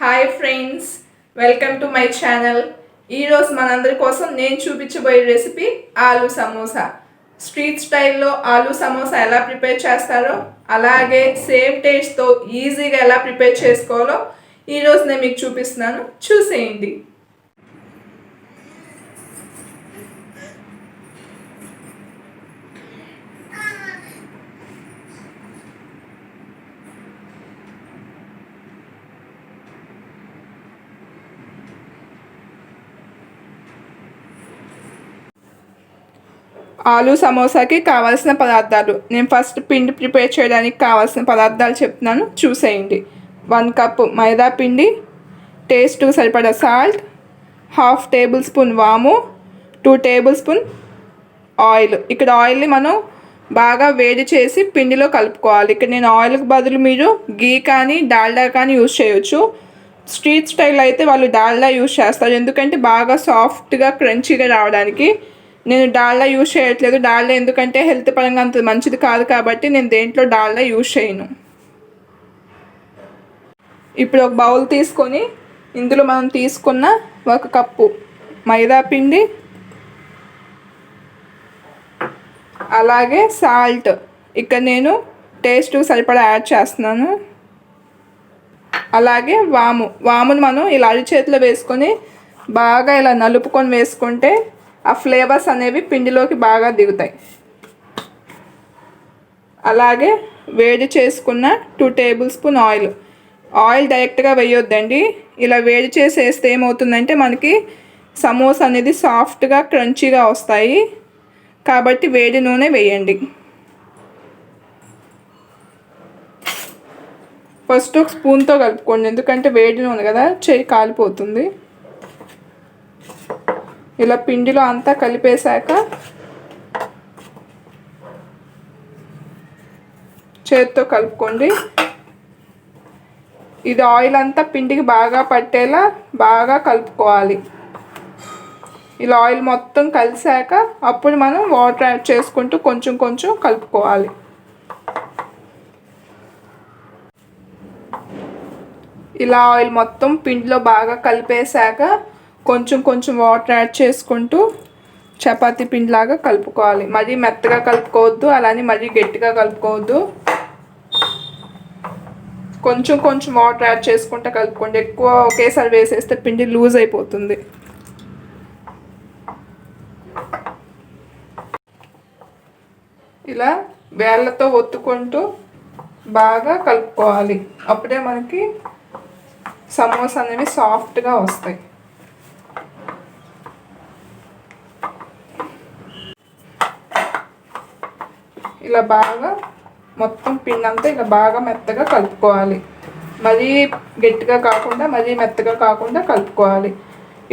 Hi friends, welcome to my channel. ఈరోజు మనందరి కోసం నేను చూపించబోయే రెసిపీ ఆలూ సమోసా. స్ట్రీట్ స్టైల్లో ఆలూ సమోసా ఎలా ప్రిపేర్ చేస్తారో, అలాగే సేమ్ టేస్ట్తో ఈజీగా ఎలా ప్రిపేర్ చేసుకోవాలో ఈరోజు నేను మీకు చూపిస్తున్నాను. చూసేయండి. ఆలూ సమోసాకి కావాల్సిన పదార్థాలు నేను ఫస్ట్ పిండి ప్రిపేర్ చేయడానికి కావాల్సిన పదార్థాలు చెప్తున్నాను, చూసేయండి. 1 కప్ మైదా పిండి, టేస్ట్కి సరిపడా సాల్ట్, 1/2 టేబుల్ స్పూన్ వాము, 2 టేబుల్ స్పూన్ ఆయిల్. ఇక్కడ ఆయిల్ని మనం బాగా వేడి చేసి పిండిలో కలుపుకోవాలి. ఇక్కడ నేను ఆయిల్కి బదులు మీరు గీ కానీ డాల్డా కానీ యూజ్ చేయొచ్చు. స్ట్రీట్ స్టైల్ అయితే వాళ్ళు డాల్డా యూజ్ చేస్తారు, ఎందుకంటే బాగా సాఫ్ట్గా క్రంచీగా రావడానికి. నేను డాల్డా యూజ్ చేయట్లేదు. డాల్డా ఎందుకంటే హెల్త్ పరంగా అంత మంచిది కాదు కాబట్టి నేను దేంట్లో డాల్డా యూజ్ చేయను. ఇప్పుడు ఒక బౌల్ తీసుకొని ఇందులో మనం తీసుకున్న 1 కప్పు మైదా పిండి, అలాగే సాల్ట్ ఇక్కడ నేను టేస్ట్కి సరిపడా యాడ్ చేస్తున్నాను. అలాగే వామును మనం ఇలా అరిచేతిలో వేసుకొని బాగా ఇలా నలుపుకొని వేసుకుంటే ఆ ఫ్లేవర్స్ అనేవి పిండిలోకి బాగా దిగుతాయి. అలాగే వేడి చేసుకున్న 2 టేబుల్ స్పూన్ ఆయిల్ డైరెక్ట్గా వేయొద్దండి. ఇలా వేడి చేసి వేస్తే ఏమవుతుందంటే మనకి సమోసా అనేది సాఫ్ట్గా క్రంచీగా వస్తాయి, కాబట్టి వేడి నూనె వేయండి. ఫస్ట్ ఒక స్పూన్తో కలుపుకోండి, ఎందుకంటే వేడి నూనె కదా, చేయి కాలిపోతుంది. ఇలా పిండిలో అంతా కలిపేశాక చేతితో కలుపుకోండి. ఇది ఆయిల్ అంతా పిండికి బాగా పట్టేలా బాగా కలుపుకోవాలి. ఇలా ఆయిల్ మొత్తం కలిసాక అప్పుడు మనం వాటర్ యాడ్ చేసుకుంటూ కొంచెం కొంచెం కలుపుకోవాలి. ఇలా ఆయిల్ మొత్తం పిండిలో బాగా కలిపేశాక కొంచెం కొంచెం వాటర్ యాడ్ చేసుకుంటూ చపాతీ పిండిలాగా కలుపుకోవాలి. మరీ మెత్తగా కలుపుకోవద్దు, అలానే మరీ గట్టిగా కలుపుకోవద్దు. కొంచెం కొంచెం వాటర్ యాడ్ చేసుకుంటూ కలుపుకోండి. ఎక్కువ ఒకేసారి వేసేస్తే పిండి లూజ్ అయిపోతుంది. ఇలా వేళ్ళతో ఒత్తుకుంటూ బాగా కలుపుకోవాలి. అప్పుడే మనకి సమోసా అనేవి సాఫ్ట్గా వస్తాయి. ఇలా బాగా మొత్తం పిండి అంతా ఇలా బాగా మెత్తగా కలుపుకోవాలి. మరీ గట్టిగా కాకుండా మరీ మెత్తగా కాకుండా కలుపుకోవాలి.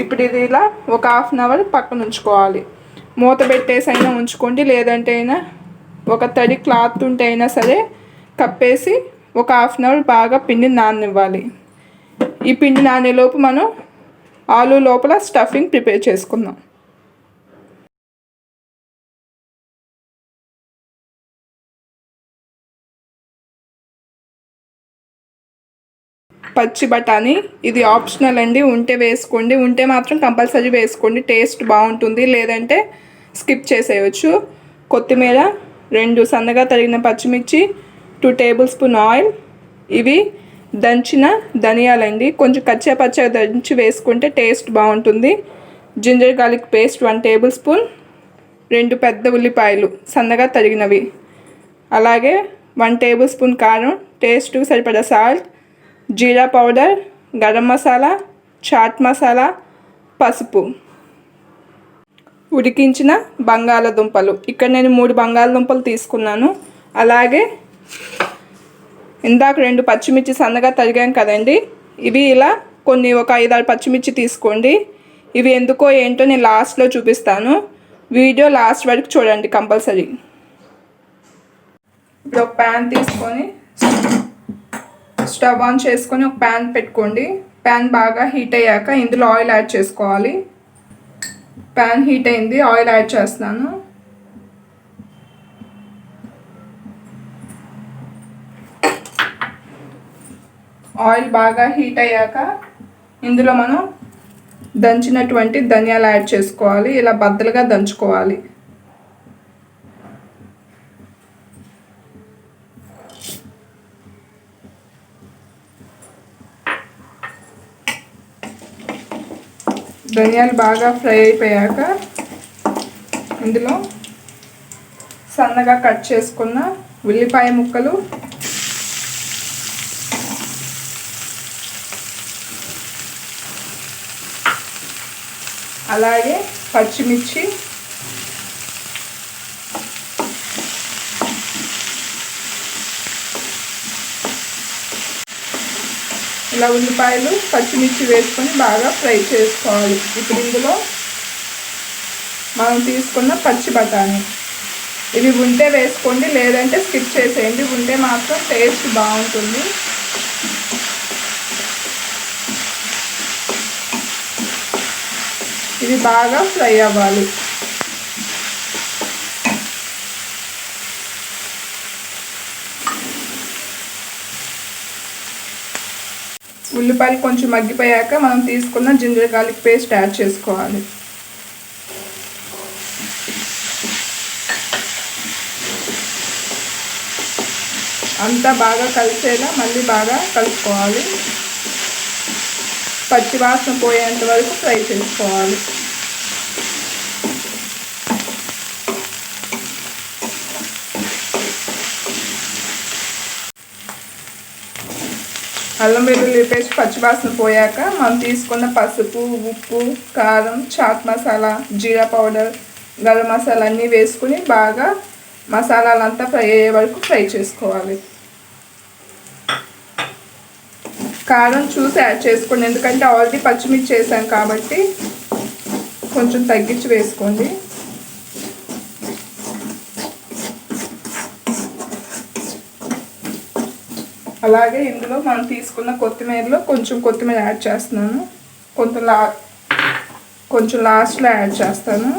ఇప్పుడు ఇది ఇలా ఒక 1/2 అవర్ పక్కన ఉంచుకోవాలి. మూత పెట్టేసి అయినా ఉంచుకోండి, లేదంటే అయినా ఒక తడి క్లాత్ ఉంటే అయినా సరే కప్పేసి ఒక 1/2 అవర్ బాగా పిండిని నాననివ్వాలి. ఈ పిండి నానేలోపు మనం ఆలూ లోపల స్టఫింగ్ ప్రిపేర్ చేసుకుందాం. పచ్చి బఠానీ ఇది ఆప్షనల్ అండి, ఉంటే వేసుకోండి, ఉంటే మాత్రం కంపల్సరీ వేసుకోండి, టేస్ట్ బాగుంటుంది, లేదంటే స్కిప్ చేసేయచ్చు. కొత్తిమీర, 2 సన్నగా తరిగిన పచ్చిమిర్చి, 2 టేబుల్ స్పూన్ ఆయిల్, ఇవి దంచిన ధనియాలండి, కొంచెం పచ్చగా దంచి వేసుకుంటే టేస్ట్ బాగుంటుంది. Ginger garlic paste 1 tablespoon, 2 పెద్ద ఉల్లిపాయలు సన్నగా తరిగినవి, అలాగే 1 టేబుల్ స్పూన్ కారం, టేస్ట్కి సరిపడా సాల్ట్, జీరా పౌడర్, గరం మసాలా, చాట్ మసాలా, పసుపు, ఉడికించిన బంగాళదుంపలు. ఇక్కడ నేను 3 బంగాళదుంపలు తీసుకున్నాను. అలాగే ఇందాక 2 పచ్చిమిర్చి సన్నగా తరిగాం కదండి, ఇవి ఇలా కొన్ని ఒక 5-6 పచ్చిమిర్చి తీసుకోండి. ఇవి ఎందుకో ఏంటో నేను లాస్ట్లో చూపిస్తాను, వీడియో లాస్ట్ వరకు చూడండి కంపల్సరీ. ఇప్పుడు ఒక ప్యాన్ తీసుకొని స్టవ్ ఆన్ చేసుకొని ఒక ప్యాన్ పెట్టుకోండి. ప్యాన్ బాగా హీట్ అయ్యాక ఇందులో ఆయిల్ యాడ్ చేసుకోవాలి. ప్యాన్ హీట్ అయింది, ఆయిల్ యాడ్ చేస్తున్నాను. ఆయిల్ బాగా హీట్ అయ్యాక ఇందులో మనం దంచినటువంటి ధనియాలు యాడ్ చేసుకోవాలి. ఇలా బద్దలుగా దంచుకోవాలి. ధనియాలు బాగా ఫ్రై అయిపోయాక ఇందులో సన్నగా కట్ చేసుకున్న ఉల్లిపాయ ముక్కలు, అలాగే పచ్చిమిర్చి, ఇలా ఉల్లిపాయలు పచ్చిమిర్చి వేసుకొని బాగా ఫ్రై చేసుకోవాలి. ఇప్పుడు ఇందులో మనం తీసుకున్న పచ్చి బఠానీ, ఇవి ఉంటే వేసుకోండి, లేదంటే స్కిప్ చేసేయండి. ఉంటే మాత్రం టేస్ట్ బాగుంటుంది. ఇది బాగా ఫ్రై అవ్వాలి. ఉల్లిపాయలు కొంచెం మగ్గిపోయాక మనం తీసుకున్న జింజర్ గార్లిక్ పేస్ట్ యాడ్ చేసుకోవాలి. అంతా బాగా కలిసేలా మళ్ళీ బాగా కలుపుకోవాలి. పచ్చి వాసన పోయేంత వరకు ఫ్రై చేసుకోవాలి. అల్లం వెల్లుల్లి పేస్ట్ పచ్చివాసన పోయాక మనం తీసుకున్న పసుపు, ఉప్పు, కారం, చాట్ మసాలా, జీరా పౌడర్, గరం మసాలా అన్నీ వేసుకుని బాగా మసాలాలంతా ఫ్రై అయ్యే వరకు ఫ్రై చేసుకోవాలి. కారం చూసి యాడ్ చేసుకోండి, ఎందుకంటే ఆల్రెడీ పచ్చిమిర్చి వేసాం కాబట్టి కొంచెం తగ్గించి వేసుకోండి. అలాగే ఇందులో మనం తీసుకున్న కొత్తిమీరలో కొంచెం కొత్తిమీర యాడ్ చేస్తున్నాను. కొంచెం లాస్ట్లో యాడ్ చేస్తాను.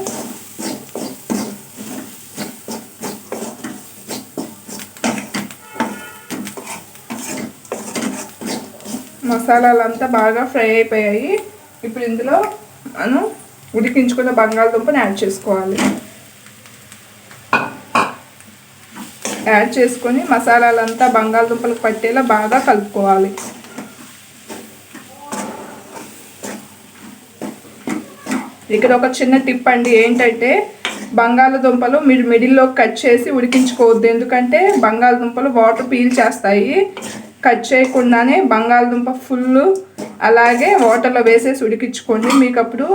మసాలాలంతా బాగా ఫ్రై అయిపోయాయి. ఇప్పుడు ఇందులో మనం ఉడికించుకున్న బంగాళదుంపని యాడ్ చేసుకోవాలి. యాడ్ చేసుకొని మసాలాలంతా బంగాళదుంపలకు పట్టేలా బాగా కలుపుకోవాలి. ఇక్కడ ఒక చిన్న టిప్ అండి, ఏంటంటే బంగాళదుంపలు మీరు మిడిల్లో కట్ చేసి ఉడికించుకోవద్దు. ఎందుకంటే బంగాళదుంపలు వాటర్ పీల్చేస్తాయి. కట్ చేయకుండానే బంగాళదుంప ఫుల్ అలాగే వాటర్లో వేసేసి ఉడికించుకోండి. మీకు అప్పుడు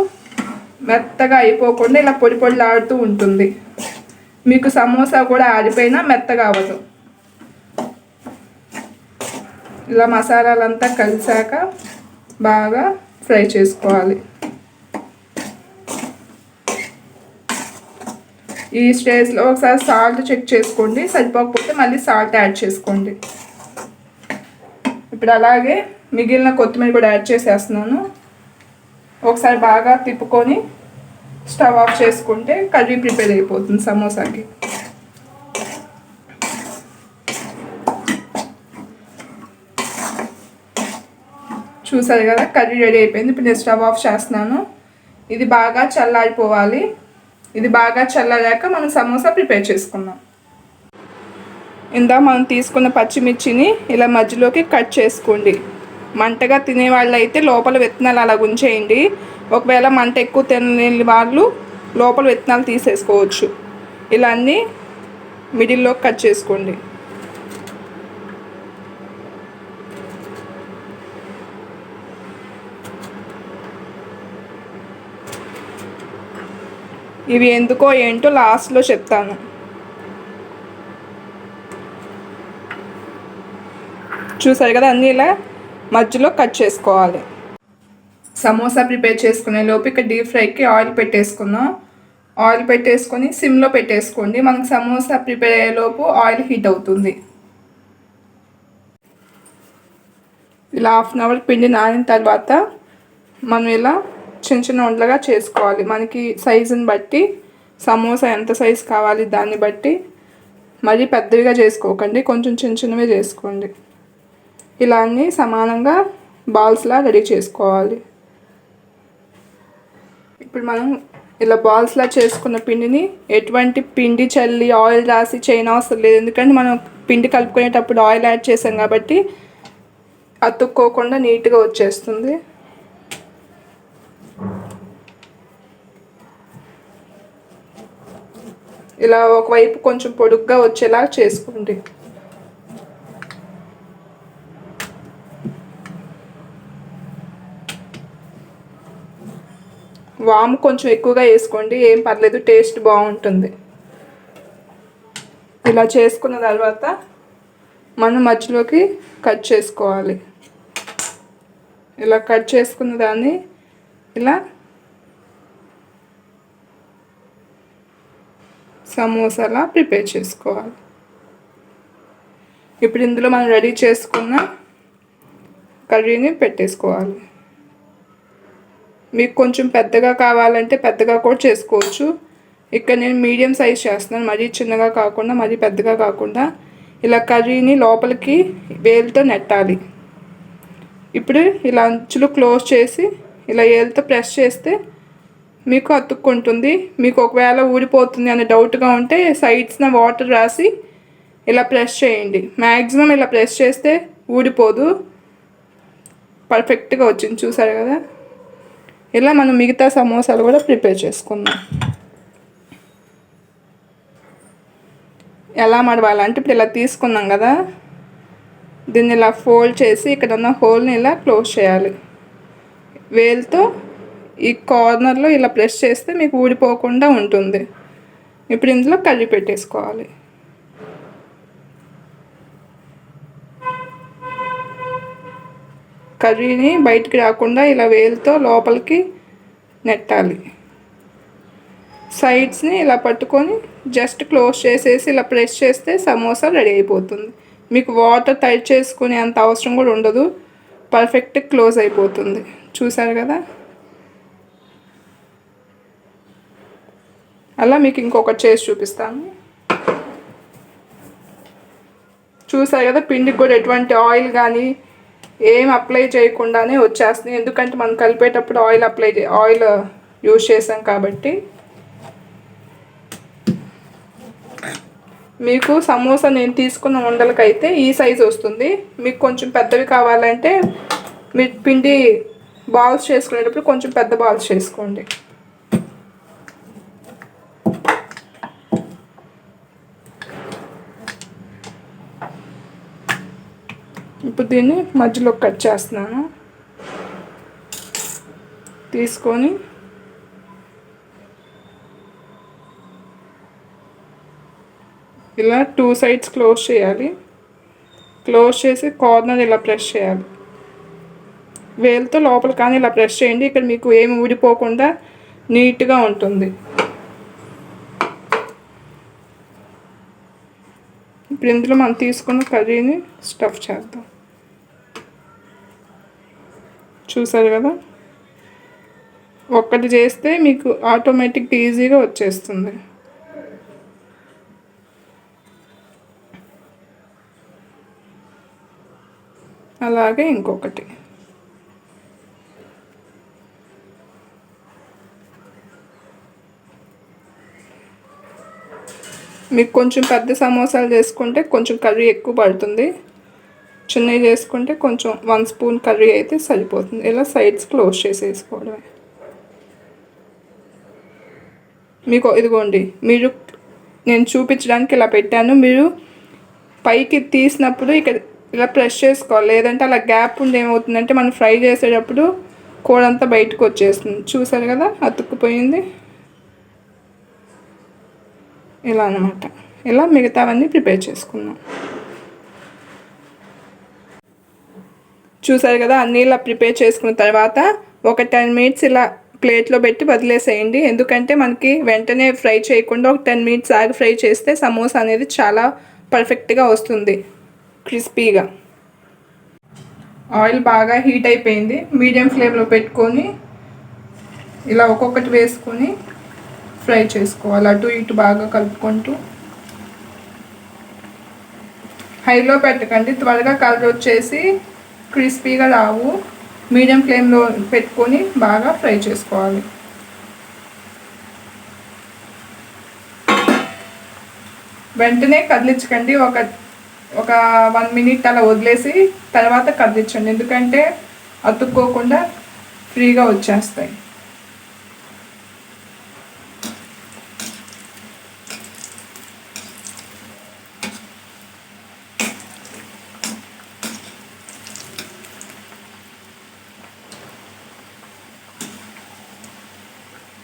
మెత్తగా అయిపోకుండా ఇలా పొడి పొడిలాడుతూ ఉంటుంది. మీకు సమోసా కూడా ఆరిపోయినా మెత్తగా అవ్వదు. ఇలా మసాలాలంతా కలిసాక బాగా ఫ్రై చేసుకోవాలి. ఈ స్టేజ్లో ఒకసారి సాల్ట్ చెక్ చేసుకోండి, సరిపోకపోతే మళ్ళీ సాల్ట్ యాడ్ చేసుకోండి. ఇప్పుడు అలాగే మిగిలిన కొత్తిమీర కూడా యాడ్ చేసేస్తున్నాను. ఒకసారి బాగా తిప్పుకొని స్టవ్ ఆఫ్ చేసుకుంటే కర్రీ ప్రిపేర్ అయిపోతుంది సమోసాకి. చూసారు కదా, కర్రీ రెడీ అయిపోయింది. ఇప్పుడు నేను స్టవ్ ఆఫ్ చేస్తున్నాను. ఇది బాగా చల్లారిపోవాలి. ఇది బాగా చల్లారాక మనం సమోసా ప్రిపేర్ చేసుకుందాం. ఇందా మనం తీసుకున్న పచ్చిమిర్చిని ఇలా మధ్యలోకి కట్ చేసుకోండి. మంటగా తినేవాళ్ళు అయితే లోపల విత్తనాలు అలా ఉంచేయండి. ఒకవేళ మంట ఎక్కువ తినలేని వాళ్ళు లోపల విత్తనాలు తీసేసుకోవచ్చు. ఇలా అన్నీ మిడిల్లో కట్ చేసుకోండి. ఇవి ఎందుకో ఏంటో లాస్ట్లో చెప్తాను. చూసారు కదా, అన్నీ ఇలా మధ్యలో కట్ చేసుకోవాలి. సమోసా ప్రిపేర్ చేసుకునే లోపు ఇక్కడ డీప్ ఫ్రైకి ఆయిల్ పెట్టేసుకుందాం. ఆయిల్ పెట్టేసుకొని సిమ్లో పెట్టేసుకోండి. మనకు సమోసా ప్రిపేర్ అయ్యేలోపు ఆయిల్ హీట్ అవుతుంది. ఇలా హాఫ్ అన్ అవర్ పిండి నానిన తర్వాత మనం ఇలా చిన్న చిన్న ఉండలుగా చేసుకోవాలి. మనకి సైజుని బట్టి సమోసా ఎంత సైజు కావాలి దాన్ని బట్టి మరీ పెద్దవిగా చేసుకోకండి, కొంచెం చిన్న చిన్నవే చేసుకోండి. ఇలా అన్నీ సమానంగా బాల్స్లా రెడీ చేసుకోవాలి. ఇప్పుడు మనం ఇలా బాల్స్లా చేసుకున్న పిండిని ఎటువంటి పిండి చల్లి ఆయిల్ రాసి చేయనవసరం లేదు. ఎందుకంటే మనం పిండి కలుపుకునేటప్పుడు ఆయిల్ యాడ్ చేసాం కాబట్టి అతుక్కోకుండా నీట్గా వచ్చేస్తుంది. ఇలా ఒకవైపు కొంచెం పొడుగ్గా వచ్చేలా చేసుకోండి. వాము కొంచెం ఎక్కువగా వేసుకోండి, ఏం పర్లేదు, టేస్ట్ బాగుంటుంది. ఇలా చేసుకున్న తర్వాత మనం మధ్యలోకి కట్ చేసుకోవాలి. ఇలా కట్ చేసుకున్న దాన్ని ఇలా సమోసాలా ప్రిపేర్ చేసుకోవాలి. ఇప్పుడు ఇందులో మనం రెడీ చేసుకున్న కర్రీని పెట్టేసుకోవాలి. మీకు కొంచెం పెద్దగా కావాలంటే పెద్దగా కూడా చేసుకోవచ్చు. ఇక్కడ నేను మీడియం సైజ్ చేస్తున్నాను, మరీ చిన్నగా కాకుండా మరీ పెద్దగా కాకుండా. ఇలా కర్రీని లోపలికి వేలుతో నెట్టాలి. ఇప్పుడు ఇలా అంచులు క్లోజ్ చేసి ఇలా వేలుతో ప్రెస్ చేస్తే మీకు అతుక్కుంటుంది. మీకు ఒకవేళ ఊడిపోతుంది అనే డౌట్గా ఉంటే సైడ్స్న వాటర్ రాసి ఇలా ప్రెస్ చేయండి. మ్యాక్సిమం ఇలా ప్రెస్ చేస్తే ఊడిపోదు, పర్ఫెక్ట్గా వచ్చింది. చూసారు కదా. ఇలా మనం మిగతా సమోసాలు కూడా ప్రిపేర్ చేసుకుందాం. ఎలా మడవాలంటే ఇప్పుడు ఇలా తీసుకున్నాం కదా, దీన్ని ఇలా ఫోల్డ్ చేసి ఇక్కడ ఉన్న హోల్ని ఇలా క్లోజ్ చేయాలి. వేలుతో ఈ కార్నర్లో ఇలా ప్రెస్ చేస్తే మీకు ఊడిపోకుండా ఉంటుంది. ఇప్పుడు ఇందులో కర్రీ పెట్టేసుకోవాలి. కర్రీని బయటికి రాకుండా ఇలా వేలుతో లోపలికి నెట్టాలి. సైడ్స్ని ఇలా పట్టుకొని జస్ట్ క్లోజ్ చేసేసి ఇలా ప్రెస్ చేస్తే సమోసా రెడీ అయిపోతుంది. మీకు వాటర్ టైట్ చేసుకునే అంత అవసరం కూడా ఉండదు, పర్ఫెక్ట్ క్లోజ్ అయిపోతుంది. చూసారు కదా. అలా మీకు ఇంకొకటి చేసి చూపిస్తాను. చూసారు కదా, పిండికి కూడా ఎటువంటి ఆయిల్ కానీ ఏం అప్లై చేయకుండానే వచ్చేస్తుంది. ఎందుకంటే మనం కలిపేటప్పుడు ఆయిల్ యూజ్ చేసాం కాబట్టి. మీకు సమోసా నేను తీసుకున్న ఉండలకైతే ఈ సైజు వస్తుంది. మీకు కొంచెం పెద్దవి కావాలంటే మీ పిండి బాల్స్ చేసుకునేటప్పుడు కొంచెం పెద్ద బాల్స్ చేసుకోండి. ఇప్పుడు దీన్ని మధ్యలో కట్ చేస్తున్నాను. తీసుకొని ఇలా 2 సైడ్స్ క్లోజ్ చేయాలి. క్లోజ్ చేసి కార్నర్ ఇలా ప్రెస్ చేయాలి. వేలుతో లోపల కానీ ఇలా ప్రెస్ చేయండి. ఇక్కడ మీకు ఏమి ఊడిపోకుండా నీట్గా ఉంటుంది. ఇప్పుడు ఇందులో మనం తీసుకున్న కర్రీని స్టఫ్ చేద్దాం. చూసారు కదా, ఒక్కటి చేస్తే మీకు ఆటోమేటిక్గా ఈజీగా వచ్చేస్తుంది. అలాగే ఇంకొకటి. మీకు కొంచెం పెద్ద సమోసాలు చేసుకుంటే కొంచెం కర్రీ ఎక్కువ పడుతుంది, చిన్నవి చేసుకుంటే కొంచెం 1 స్పూన్ కర్రీ అయితే సరిపోతుంది. ఇలా సైడ్స్ క్లోజ్ చేసేసుకోవడమే. మీకు ఇదిగోండి, మీరు నేను చూపించడానికి ఇలా పెట్టాను. మీరు పైకి తీసినప్పుడు ఇక్కడ ఇలా ప్రెస్ చేసుకోవాలి, లేదంటే అలా గ్యాప్ ఉండి ఏమవుతుందంటే మనం ఫ్రై చేసేటప్పుడు కూర అంతా బయటకు వచ్చేస్తుంది. చూసారు కదా, అతుక్కుపోయింది. ఇలా అన్నమాట. ఇలా మిగతావన్నీ ప్రిపేర్ చేసుకున్నాం. చూసారు కదా, అన్నీ ఇలా ప్రిపేర్ చేసుకున్న తర్వాత ఒక 10 మినిట్స్ ఇలా ప్లేట్లో పెట్టి వదిలేసేయండి. ఎందుకంటే మనకి వెంటనే ఫ్రై చేయకుండా ఒక 10 మినిట్స్ ఆగి ఫ్రై చేస్తే సమోసా అనేది చాలా పర్ఫెక్ట్గా వస్తుంది, క్రిస్పీగా. ఆయిల్ బాగా హీట్ అయిపోయింది. మీడియం ఫ్లేమ్లో పెట్టుకొని ఇలా ఒక్కొక్కటి వేసుకొని ఫ్రై చేసుకోవాలి, అటు ఇటు బాగా కలుపుకుంటూ. హైలో పెట్టకండి, త్వరగా కలర్ వచ్చేసి క్రిస్పీగా రావు. మీడియం ఫ్లేమ్లో పెట్టుకొని బాగా ఫ్రై చేసుకోవాలి. వెంటనే కదిలించకండి, ఒక 1 మినిట్ అలా వదిలేసి తర్వాత కదిలించండి, ఎందుకంటే అతుక్కోకుండా ఫ్రీగా వచ్చేస్తాయి.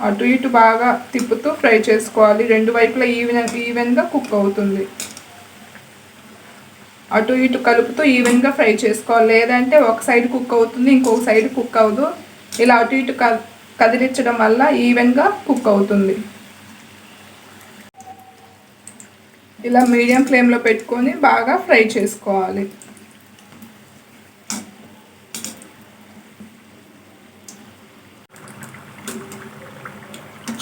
అటు ఇటు బాగా తిప్పుతూ ఫ్రై చేసుకోవాలి. రెండు వైపులా ఈవెన్గా కుక్ అవుతుంది. అటు ఇటు కలుపుతూ ఈవెన్గా ఫ్రై చేసుకోవాలి, లేదంటే ఒక సైడ్ కుక్ అవుతుంది, ఇంకొక సైడ్ కుక్ అవ్వదు. ఇలా అటు ఇటు కదిలించడం వల్ల ఈవెన్గా కుక్ అవుతుంది. ఇలా మీడియం ఫ్లేమ్లో పెట్టుకొని బాగా ఫ్రై చేసుకోవాలి.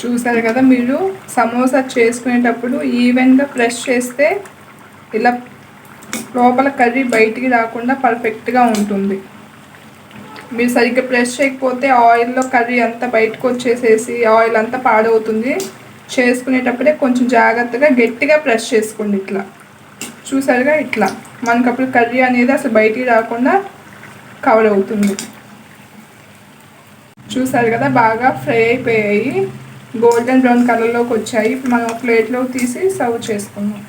చూసారు కదా, మీరు సమోసా చేసుకునేటప్పుడు ఈవెన్గా ప్రెస్ చేస్తే ఇలా లోపల కర్రీ బయటికి రాకుండా పర్ఫెక్ట్గా ఉంటుంది. మీరు సరిగ్గా ప్రెస్ చేయకపోతే ఆయిల్లో కర్రీ అంతా బయటకు వచ్చేసేసి ఆయిల్ అంతా పాడవుతుంది. చేసుకునేటప్పుడే కొంచెం జాగ్రత్తగా గట్టిగా ప్రెస్ చేసుకోండి. ఇట్లా చూసారుగా, ఇట్లా మనకు అప్పుడు కర్రీ అనేది అసలు బయటికి రాకుండా కవర్ అవుతుంది. చూసారు కదా, బాగా ఫ్రై అయిపోయాయి, గోల్డెన్ బ్రౌన్ కలర్లోకి వచ్చాయి. ఇప్పుడు మనం ప్లేట్లోకి తీసి సర్వ్ చేసుకుందాం.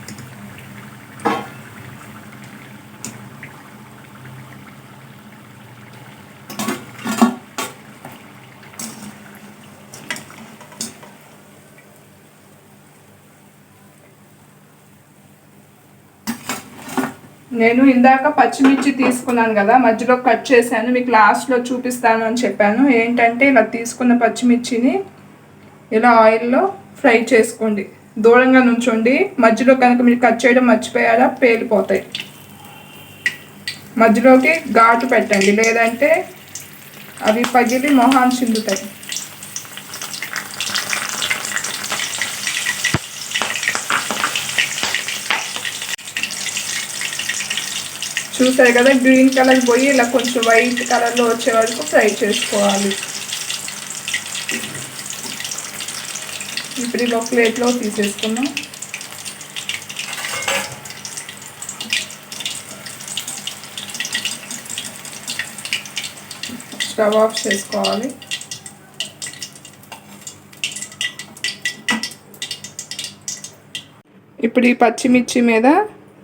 నేను ఇందాక పచ్చిమిర్చి తీసుకున్నాను కదా, మధ్యలో కట్ చేశాను, మీకు లాస్ట్లో చూపిస్తాను అని చెప్పాను. ఏంటంటే ఇలా తీసుకున్న పచ్చిమిర్చిని ఇలా ఆయిల్లో ఫ్రై చేసుకోండి. దూరంగా నుంచోండి, మధ్యలో కనుక మీరు కట్ చేయడం మర్చిపోయారా పేలిపోతాయి. మధ్యలోకి ఘాటు పెట్టండి, లేదంటే అవి పగిలి మొహాన్ని చిందుతాయి. చూసారు కదా, గ్రీన్ కలర్ పోయి ఇలా కొంచెం వైట్ కలర్లో వచ్చే వరకు ఫ్రై చేసుకోవాలి. ఇప్పుడు ఒక ప్లేట్లో తీసేసుకున్నాం. స్టవ్ ఆఫ్ చేసుకోవాలి. ఇప్పుడు ఈ పచ్చిమిర్చి మీద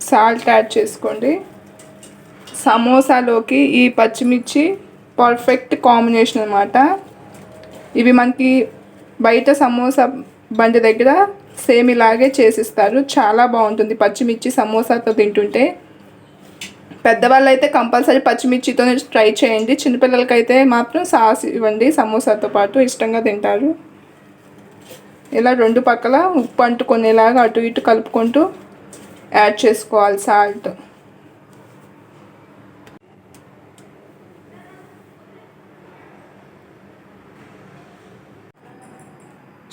సాల్ట్ యాడ్ చేసుకోండి. సమోసాలోకి ఈ పచ్చిమిర్చి పర్ఫెక్ట్ కాంబినేషన్ అన్నమాట. ఇవి మనకి బయట సమోసా బండి దగ్గర సేమ్ ఇలాగే చేసిస్తారు. చాలా బాగుంటుంది పచ్చిమిర్చి సమోసాతో తింటుంటే. పెద్దవాళ్ళు అయితే కంపల్సరీ పచ్చిమిర్చితోనే ట్రై చేయండి. చిన్నపిల్లలకైతే మాత్రం సాస్ ఇవ్వండి, సమోసాతో పాటు ఇష్టంగా తింటారు. ఇలా రెండు పక్కల ఉప్పు అంటుకునేలాగా అటు ఇటు కలుపుకుంటూ యాడ్ చేసుకోవాలి సాల్ట్.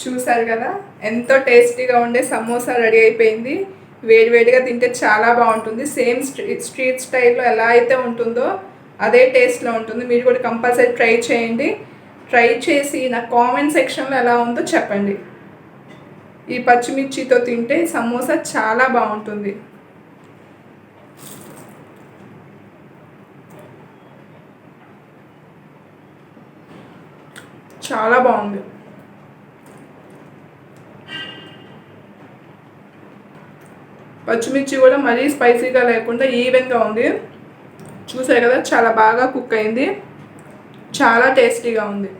చూసారు కదా, ఎంతో టేస్టీగా ఉండే సమోసా రెడీ అయిపోయింది. వేడివేడిగా తింటే చాలా బాగుంటుంది. సేమ్ స్ట్రీట్ స్టైల్లో ఎలా అయితే ఉంటుందో అదే టేస్ట్లో ఉంటుంది. మీరు కూడా కంపల్సరీ ట్రై చేయండి. ట్రై చేసి నా కామెంట్ సెక్షన్లో ఎలా ఉందో చెప్పండి. ఈ పచ్చిమిర్చితో తింటే సమోసా చాలా బాగుంటుంది. చాలా బాగుంది. పచ్చిమిర్చి కూడా మరీ స్పైసీగా లేకుండా ఈవెన్గా ఉంది. చూసారు కదా, చాలా బాగా కుక్ అయింది, చాలా టేస్టీగా ఉంది.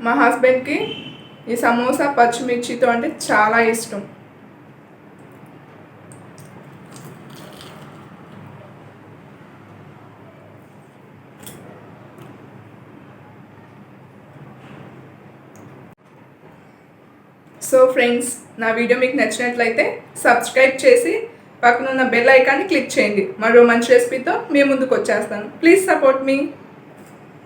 మా హస్బెండ్కి ఈ సమోసా పచ్చిమిర్చితో అంటే చాలా ఇష్టం. సో ఫ్రెండ్స్, నా వీడియో మీకు నచ్చినట్లయితే సబ్స్క్రైబ్ చేసి పక్కన ఉన్న బెల్ ఐకాన్ని క్లిక్ చేయండి. మరో మంచి రెసిపీతో మీ ముందుకు వచ్చేస్తాను. Please support me.